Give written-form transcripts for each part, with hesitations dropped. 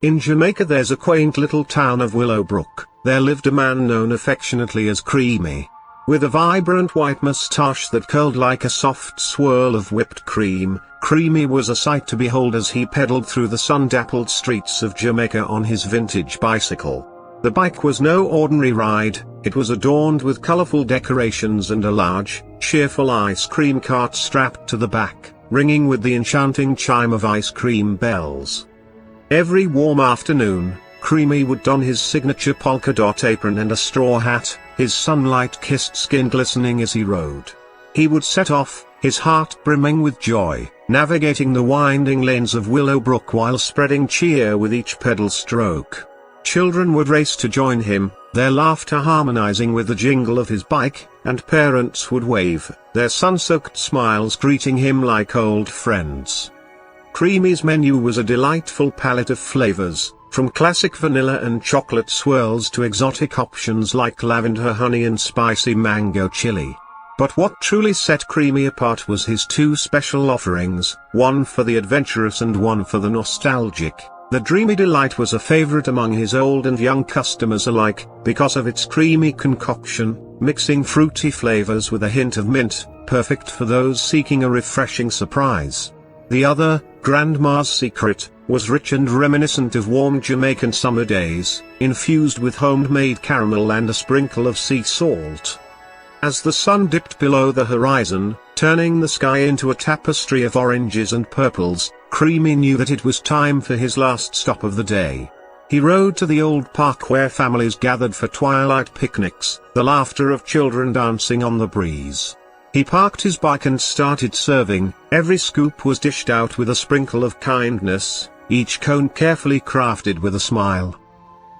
In Jamaica there's a quaint little town of Willowbrook. There lived a man known affectionately as Creamy. With a vibrant white moustache that curled like a soft swirl of whipped cream, Creamy was a sight to behold as he pedaled through the sun-dappled streets of Jamaica on his vintage bicycle. The bike was no ordinary ride, it was adorned with colorful decorations and a large, cheerful ice cream cart strapped to the back, ringing with the enchanting chime of ice cream bells. Every warm afternoon, Creamy would don his signature polka dot apron and a straw hat, his sunlight-kissed skin glistening as he rode. He would set off, his heart brimming with joy, navigating the winding lanes of Willowbrook while spreading cheer with each pedal stroke. Children would race to join him, their laughter harmonizing with the jingle of his bike, and parents would wave, their sun-soaked smiles greeting him like old friends. Creamy's menu was a delightful palette of flavors, from classic vanilla and chocolate swirls to exotic options like lavender honey and spicy mango chili. But what truly set Creamy apart was his two special offerings, one for the adventurous and one for the nostalgic. The Dreamy Delight was a favorite among his old and young customers alike, because of its creamy concoction, mixing fruity flavors with a hint of mint, perfect for those seeking a refreshing surprise. The other, Grandma's Secret, was rich and reminiscent of warm Jamaican summer days, infused with homemade caramel and a sprinkle of sea salt. As the sun dipped below the horizon, turning the sky into a tapestry of oranges and purples, Creamy knew that it was time for his last stop of the day. He rode to the old park where families gathered for twilight picnics, the laughter of children dancing on the breeze. He parked his bike and started serving. Every scoop was dished out with a sprinkle of kindness, each cone carefully crafted with a smile.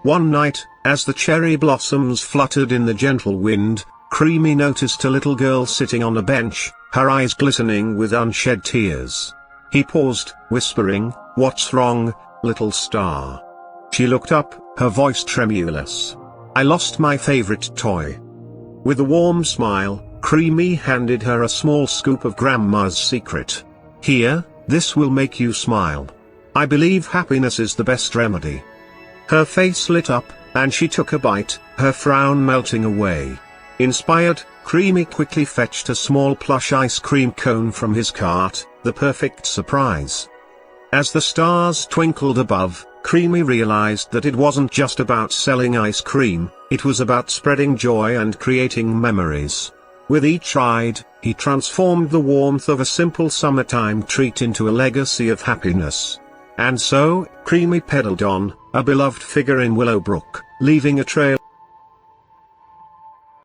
One night, as the cherry blossoms fluttered in the gentle wind, Creamy noticed a little girl sitting on a bench, her eyes glistening with unshed tears. He paused, whispering, "What's wrong, little star?" She looked up, her voice tremulous. "I lost my favorite toy." With a warm smile, Creamy handed her a small scoop of Grandma's Secret. "Here, this will make you smile. I believe happiness is the best remedy." Her face lit up, and she took a bite, her frown melting away. Inspired, Creamy quickly fetched a small plush ice cream cone from his cart, the perfect surprise. As the stars twinkled above, Creamy realized that it wasn't just about selling ice cream, it was about spreading joy and creating memories. With each ride, he transformed the warmth of a simple summertime treat into a legacy of happiness. And so, Creamy pedaled on, a beloved figure in Willowbrook, leaving a trail